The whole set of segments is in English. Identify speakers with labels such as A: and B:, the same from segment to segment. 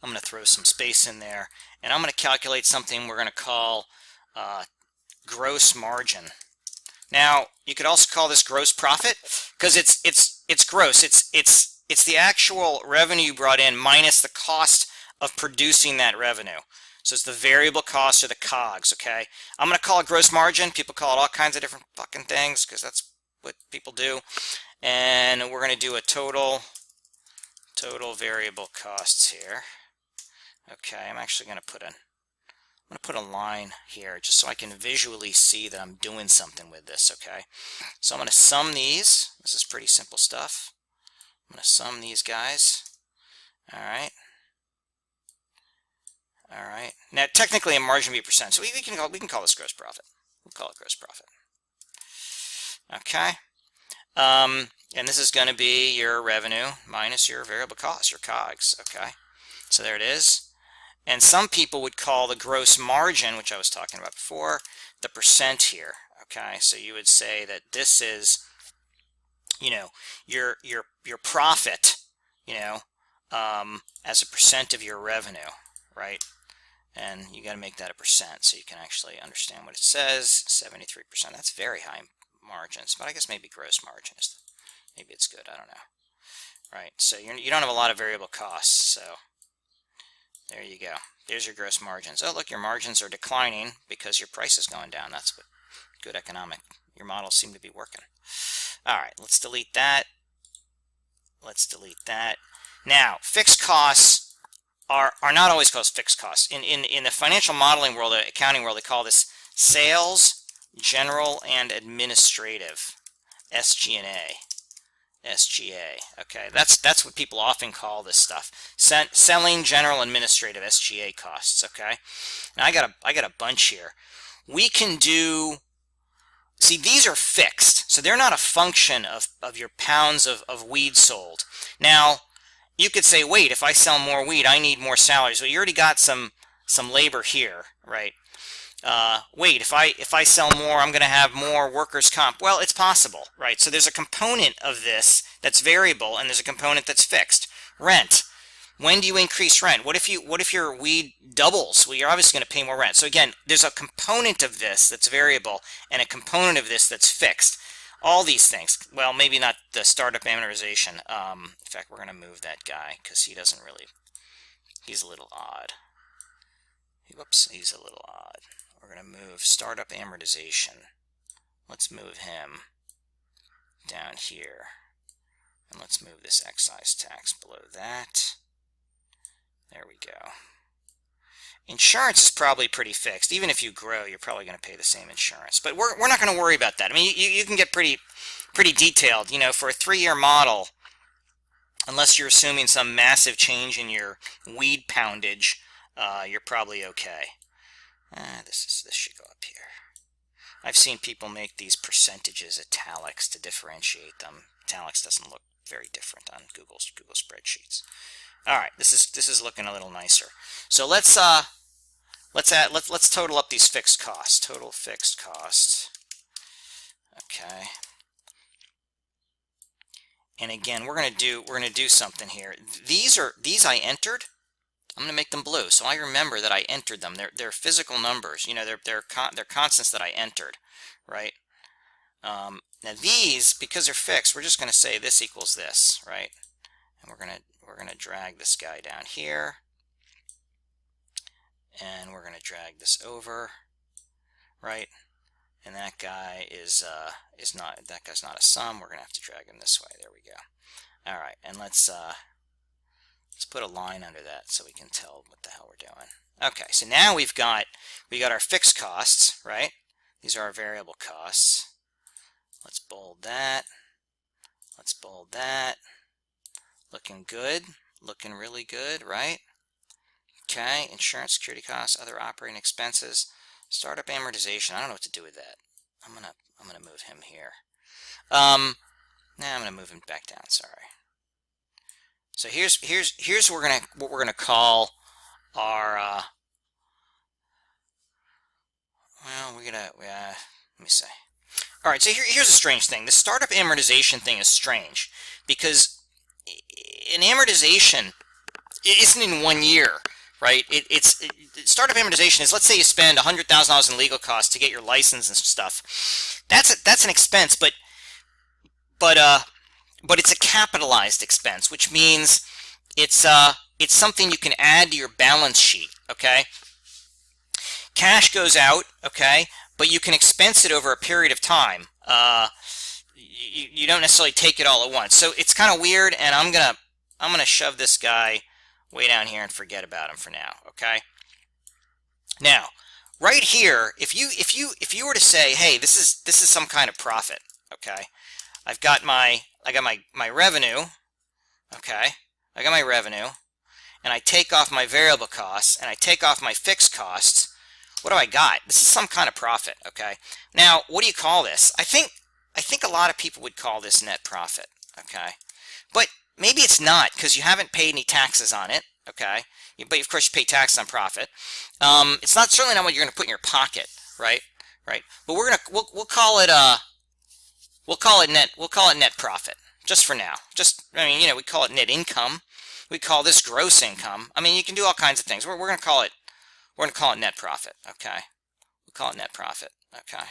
A: I'm going to throw some space in there, and I'm going to calculate something we're going to call gross margin. Now, you could also call this gross profit because it's gross. It's the actual revenue you brought in minus the cost of producing that revenue. So it's the variable cost or the COGS, okay? I'm going to call it gross margin. People call it all kinds of different fucking things because that's what people do. And we're going to do a total variable costs here. Okay, I'm actually going to put a line here just so I can visually see that I'm doing something with this, okay? So I'm going to sum these. This is pretty simple stuff. I'm going to sum these guys. All right. All right. Now, technically, a margin would be a percent, so we can call this gross profit. We'll call it gross profit. Okay. And this is going to be your revenue minus your variable cost, your COGS. Okay. So there it is. And some people would call the gross margin, which I was talking about before, the percent here. Okay. So you would say that this is, you know, your profit, you know, as a percent of your revenue, right? And you got to make that a percent so you can actually understand what it says. 73%. That's very high margins, but I guess maybe gross margin is, maybe it's good. I don't know. Right. So you don't have a lot of variable costs. So there you go. There's your gross margins. Oh, look, your margins are declining because your price is going down. That's what good economic. Your models seem to be working. All right. Let's delete that. Let's delete that. Now, fixed costs are not always called fixed costs. In the financial modeling world, the accounting world, they call this sales, general, and administrative, SG&A. SGA. Okay, that's what people often call this stuff. Selling, general, administrative, SGA costs. Okay, now I got a bunch here. We can do. See, these are fixed, so they're not a function of your pounds of weed sold. Now, you could say, wait, if I sell more weed, I need more salaries. Well, you already got some labor here, right? Wait, if I sell more, I'm going to have more workers' comp. Well, it's possible, right? So there's a component of this that's variable, and there's a component that's fixed. Rent. When do you increase rent? What if your weed doubles? Well, you're obviously going to pay more rent. So again, there's a component of this that's variable, and a component of this that's fixed. All these things. Well, maybe not the startup amortization. In fact, we're going to move that guy because he doesn't really. He's a little odd. Whoops, he's a little odd. We're going to move startup amortization. Let's move him down here. And let's move this excise tax below that. There we go. Insurance is probably pretty fixed. Even if you grow, you're probably going to pay the same insurance. But we're not going to worry about that. I mean, you can get pretty detailed. You know, for a 3-year model, unless you're assuming some massive change in your weed poundage, you're probably okay. This should go up here. I've seen people make these percentages italics to differentiate them. Italics doesn't look very different on Google spreadsheets. All right, this is looking a little nicer. So let's total up these fixed costs. Total fixed costs. Okay. And again, we're gonna do something here. These I entered. I'm going to make them blue, so I remember that I entered them. They're physical numbers. You know, they're constants that I entered, right? Now these, because they're fixed, we're just going to say this equals this, right? And we're gonna drag this guy down here, and we're going to drag this over, right? And that guy is not, that guy's not a sum. We're going to have to drag him this way. There we go. All right, and let's put a line under that so we can tell what the hell we're doing. Okay, so now we got our fixed costs, right? These are our variable costs. Let's bold that. Let's bold that. Looking good. Looking really good, right? Okay, insurance, security costs, other operating expenses, startup amortization. I don't know what to do with that. I'm gonna move him here. I'm gonna move him back down. Sorry. So here's what we're gonna call our let me say. All right, so here's a strange thing. The startup amortization thing is strange because in amortization, it isn't in 1 year, right? Startup amortization is, let's say you spend $100,000 in legal costs to get your license and stuff. That's an expense, but it's a capitalized expense, which means it's something you can add to your balance sheet. Okay, cash goes out, okay, but you can expense it over a period of time. You don't necessarily take it all at once, so it's kind of weird. And I'm gonna shove this guy way down here and forget about him for now. Okay. Now, right here, if you were to say, hey, this is some kind of profit. Okay, I got my revenue. Okay, I got my revenue, and I take off my variable costs, and I take off my fixed costs. What do I got? This is some kind of profit. Okay. Now, what do you call this? I think a lot of people would call this net profit. Okay, but maybe it's not, because you haven't paid any taxes on it. Okay, but of course you pay taxes on profit. It's certainly not what you're going to put in your pocket, right? Right. But we'll call it net profit just for now. We call it net income. We call this gross income. I mean, you can do all kinds of things. We're going to call it net profit. Okay, we'll call it net profit. Okay,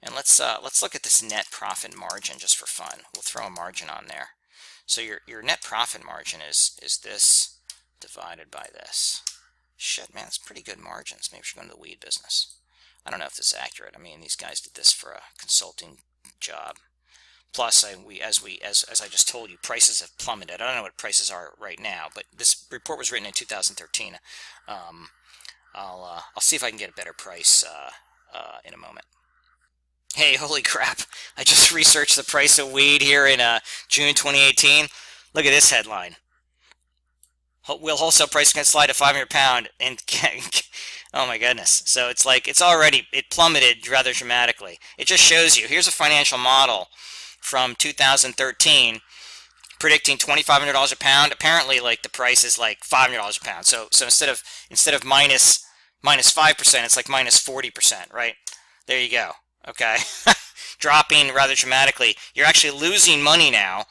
A: and let's look at this net profit margin just for fun. We'll throw a margin on there. So your net profit margin is this divided by this. Shit, man, that's pretty good margins. Maybe we should go into the weed business. I don't know if this is accurate. I mean, these guys did this for a consulting job. Plus, as I just told you, prices have plummeted. I don't know what prices are right now, but this report was written in 2013. I'll see if I can get a better price in a moment. Hey, holy crap! I just researched the price of weed here in June 2018. Look at this headline. Will wholesale price can slide to $500 a pound, and oh my goodness. So it's like it plummeted rather dramatically. It just shows you. Here's a financial model from 2013 predicting $2,500 a pound. Apparently, like, the price is like $500 a pound. So instead of minus 5%, it's like minus 40%, right? There you go. Okay. Dropping rather dramatically. You're actually losing money now.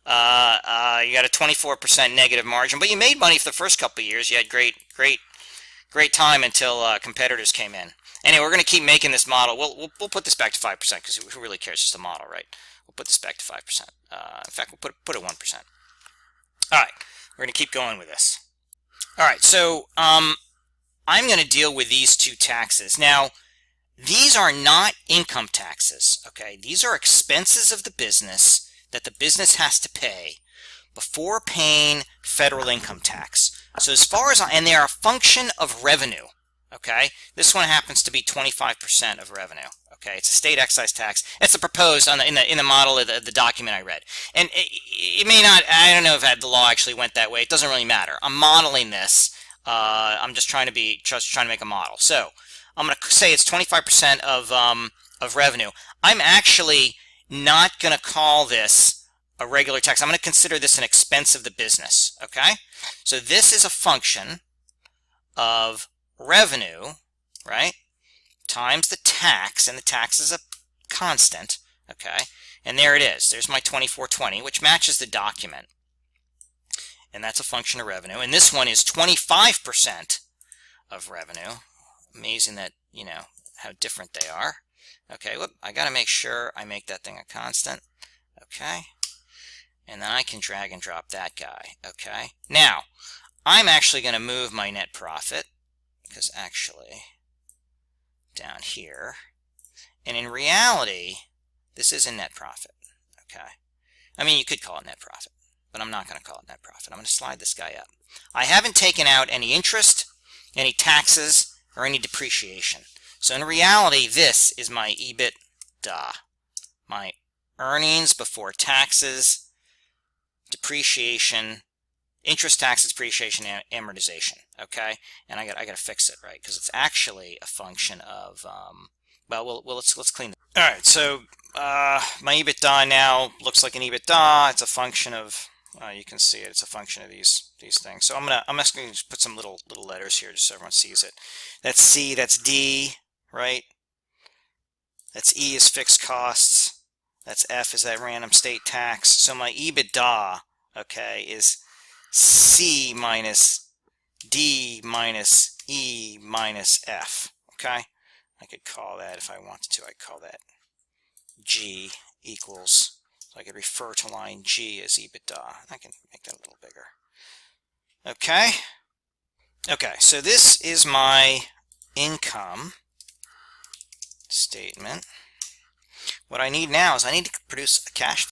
A: You got a 24% negative margin, but you made money for the first couple of years. You had great time until competitors came in. Anyway, we're going to keep making this model. We'll put this back to 5% because who really cares? It's just a model, right? We'll put this back to 5%. In fact, we'll put it 1%. All right, we're going to keep going with this. All right, so I'm going to deal with these two taxes. Now, these are not income taxes, okay? These are expenses of the business that the business has to pay before paying federal income tax. So as far as, and they are a function of revenue, okay? This one happens to be 25% of revenue, okay? It's a state excise tax. It's a proposed in the model of the document I read. And it may not, I don't know if the law actually went that way. It doesn't really matter. I'm modeling this. I'm just trying to make a model. So I'm going to say it's 25% of revenue. I'm actually not going to call this a regular tax. I'm going to consider this an expense of the business, okay? So this is a function of revenue, right, times the tax, and the tax is a constant, okay? And there it is. There's my 2420, which matches the document. And that's a function of revenue. And this one is 25% of revenue. Amazing that, how different they are. Okay, I got to make sure I make that thing a constant. Okay, and then I can drag and drop that guy. Okay, now I'm actually going to move my net profit, because actually down here, and in reality this is a net profit. Okay, I mean, you could call it net profit, but I'm not going to call it net profit. I'm going to slide this guy up. I haven't taken out any interest, any taxes, or any depreciation. So in reality, this is my EBITDA, my earnings before taxes, depreciation, interest, taxes, depreciation, and amortization. Okay, and I got to fix it, right, because it's actually a function of let's clean it. All right, so my EBITDA now looks like an EBITDA. It's a function of you can see it. It's a function of these things. So I'm just going to put some little letters here just so everyone sees it. That's C. That's D. Right? That's E is fixed costs. That's F is that random state tax. So my EBITDA, okay, is C minus D minus E minus F. Okay? I could call that, if I wanted to, I'd call that G equals, so I could refer to line G as EBITDA. I can make that a little bigger. Okay? Okay, so this is my income statement. What I need now is I need to produce a cash